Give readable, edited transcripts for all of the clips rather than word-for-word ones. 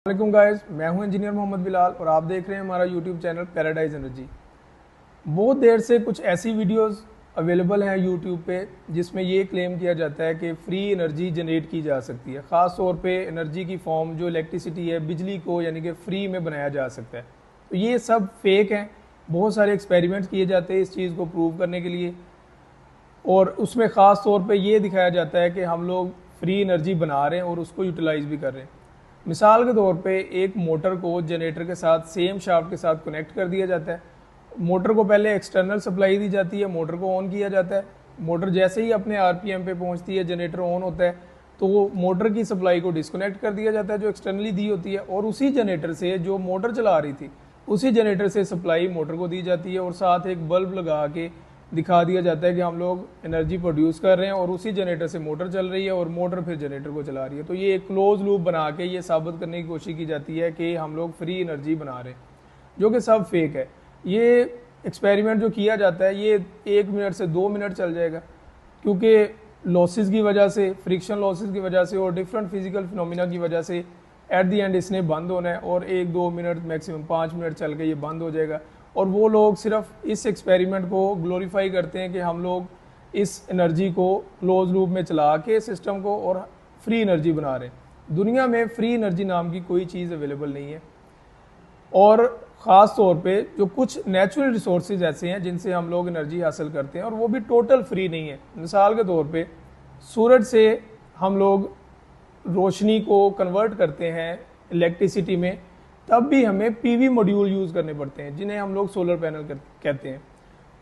वालेकुम गाइस, मैं हूं इंजीनियर मोहम्मद बिलाल और आप देख रहे हैं हमारा यूट्यूब चैनल पैराडाइज एनर्जी। बहुत देर से कुछ ऐसी वीडियोस अवेलेबल हैं यूट्यूब पे जिसमें ये क्लेम किया जाता है कि फ्री एनर्जी जनरेट की जा सकती है। ख़ास तौर पे एनर्जी की फॉर्म जो इलेक्ट्रिसिटी है, बिजली को यानी कि फ्री में बनाया जा सकता है। तो ये सब फेक हैं। बहुत सारे एक्सपेरिमेंट्स किए जाते हैं इस चीज़ को प्रूव करने के लिए, और उसमें ख़ास तौर पे ये दिखाया जाता है कि हम लोग फ्री एनर्जी बना रहे हैं और उसको यूटिलाइज़ भी कर रहे हैं। मिसाल के तौर पे एक मोटर को जनरेटर के साथ सेम शाफ्ट के साथ कनेक्ट कर दिया जाता है। मोटर को पहले एक्सटर्नल सप्लाई दी जाती है, मोटर को ऑन किया जाता है। मोटर जैसे ही अपने आरपीएम पे पहुंचती है, जनरेटर ऑन होता है, तो मोटर की सप्लाई को डिस्कनेक्ट कर दिया जाता है जो एक्सटर्नली दी होती है, और उसी जनरेटर से जो मोटर चला रही थी उसी जनरेटर से सप्लाई मोटर को दी जाती है, और साथ एक बल्ब लगा के दिखा दिया जाता है कि हम लोग एनर्जी प्रोड्यूस कर रहे हैं और उसी जनरेटर से मोटर चल रही है और मोटर फिर जनरेटर को चला रही है। तो ये एक क्लोज लूप बना के ये साबित करने की कोशिश की जाती है कि हम लोग फ्री एनर्जी बना रहे हैं, जो कि सब फेक है। ये एक्सपेरिमेंट जो किया जाता है ये 1 मिनट से 2 मिनट चल जाएगा, क्योंकि लॉसेस की वजह से, फ्रिक्शन लॉसेस की वजह से और डिफरेंट फिजिकल फिनोमिना की वजह से एट दी एंड इसने बंद होना है, और 1-2 मिनट मैक्सिमम 5 मिनट चल के ये बंद हो जाएगा। और वो लोग सिर्फ इस एक्सपेरिमेंट को ग्लोरीफाई करते हैं कि हम लोग इस एनर्जी को क्लोज लूप में चला के सिस्टम को और फ्री एनर्जी बना रहे हैं। दुनिया में फ्री एनर्जी नाम की कोई चीज़ अवेलेबल नहीं है, और ख़ास तौर पे जो कुछ नेचुरल रिसोर्सेज ऐसे हैं जिनसे हम लोग एनर्जी हासिल करते हैं और वो भी टोटल फ्री नहीं है। मिसाल के तौर पे सूरज से हम लोग रोशनी को कन्वर्ट करते हैं इलेक्ट्रिसिटी में, तब भी हमें पीवी मॉड्यूल यूज़ करने पड़ते हैं जिन्हें हम लोग सोलर पैनल कहते हैं।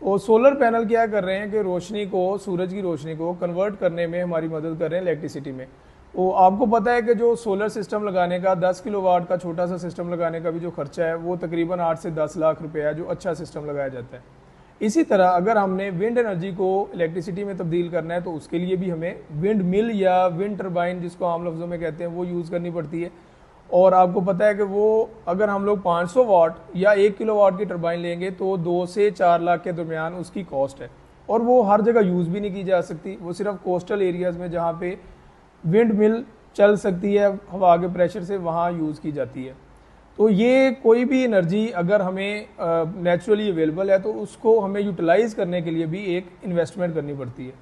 और सोलर पैनल क्या कर रहे हैं कि रोशनी को, सूरज की रोशनी को कन्वर्ट करने में हमारी मदद कर रहे हैं इलेक्ट्रिसिटी में। तो आपको पता है कि जो सोलर सिस्टम लगाने का 10 किलोवाट का छोटा सा सिस्टम लगाने का भी जो खर्चा है वो तकरीबन 8 से 10 लाख रुपए है, जो अच्छा सिस्टम लगाया जाता है। इसी तरह अगर हमने विंड एनर्जी को इलेक्ट्रिसिटी में तब्दील करना है तो उसके लिए भी हमें विंड मिल या विंड टर्बाइन, जिसको आम लफ्ज़ों में कहते हैं, वो यूज़ करनी पड़ती है। और आपको पता है कि वो अगर हम लोग 500 वाट या 1 किलोवाट की टर्बाइन लेंगे तो 2 से 4 लाख के दरमियान उसकी कॉस्ट है, और वो हर जगह यूज़ भी नहीं की जा सकती। वो सिर्फ कोस्टल एरियाज़ में जहाँ पे विंड मिल चल सकती है हवा के प्रेशर से, वहाँ यूज़ की जाती है। तो ये कोई भी एनर्जी अगर हमें नेचुरली अवेलेबल है तो उसको हमें यूटिलाइज़ करने के लिए भी एक इन्वेस्टमेंट करनी पड़ती है।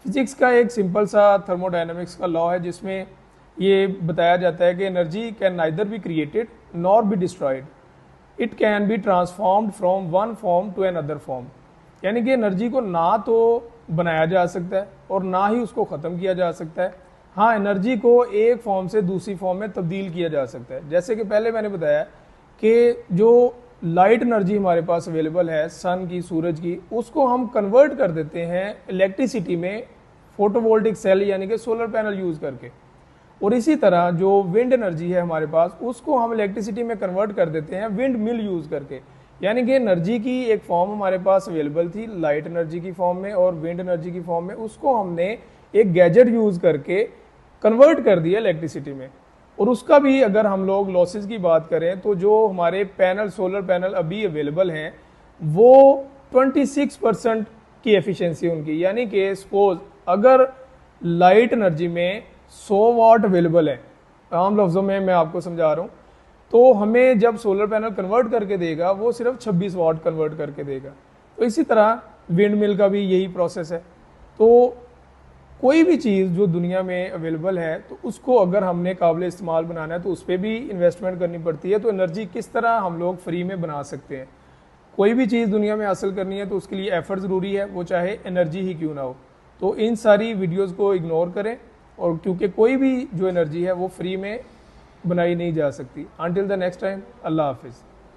फिजिक्स का एक सिंपल सा थर्मोडायनामिक्स का लॉ है जिसमें ये बताया जाता है कि energy can neither be created nor be destroyed, it can be transformed from one form to another form. यानी कि एनर्जी को ना तो बनाया जा सकता है और ना ही उसको ख़त्म किया जा सकता है। हाँ, एनर्जी को एक फॉर्म से दूसरी फॉर्म में तब्दील किया जा सकता है। जैसे कि पहले मैंने बताया कि जो लाइट एनर्जी हमारे पास अवेलेबल है सन की, सूरज की, उसको हम कन्वर्ट कर देते हैं इलेक्ट्रिसिटी में फोटोवोल्टिक सेल यानी कि सोलर पैनल यूज़ करके। और इसी तरह जो विंड एनर्जी है हमारे पास, उसको हम इलेक्ट्रिसिटी में कन्वर्ट कर देते हैं विंड मिल यूज़ करके। यानी कि एनर्जी की एक फॉर्म हमारे पास अवेलेबल थी लाइट एनर्जी की फॉर्म में और विंड एनर्जी की फॉर्म में, उसको हमने एक गैजेट यूज़ करके कन्वर्ट कर दिया इलेक्ट्रिसिटी में। और उसका भी अगर हम लोग लॉसेस की बात करें तो जो हमारे पैनल, सोलर पैनल अभी अवेलेबल हैं वो 26% की एफिशिएंसी उनकी, यानी कि सपोज अगर लाइट एनर्जी में 100 वाट अवेलेबल है, आम लफ्ज़ों में मैं आपको समझा रहा हूँ, तो हमें जब सोलर पैनल कन्वर्ट करके देगा वो सिर्फ 26 वाट कन्वर्ट करके देगा। तो इसी तरह विंड मिल का भी यही प्रोसेस है। तो कोई भी चीज़ जो दुनिया में अवेलेबल है तो उसको अगर हमने काबिल इस्तेमाल बनाना है तो उस पर भी इन्वेस्टमेंट करनी पड़ती है। तो एनर्जी किस तरह हम लोग फ्री में बना सकते हैं? कोई भी चीज़ दुनिया में हासिल करनी है तो उसके लिए एफर्ट ज़रूरी है, वो चाहे एनर्जी ही क्यों ना हो। तो इन सारी वीडियोज़ को इग्नोर करें, और क्योंकि कोई भी जो एनर्जी है वो फ्री में बनाई नहीं जा सकती। अंटिल द नेक्स्ट टाइम, अल्लाह हाफिज़।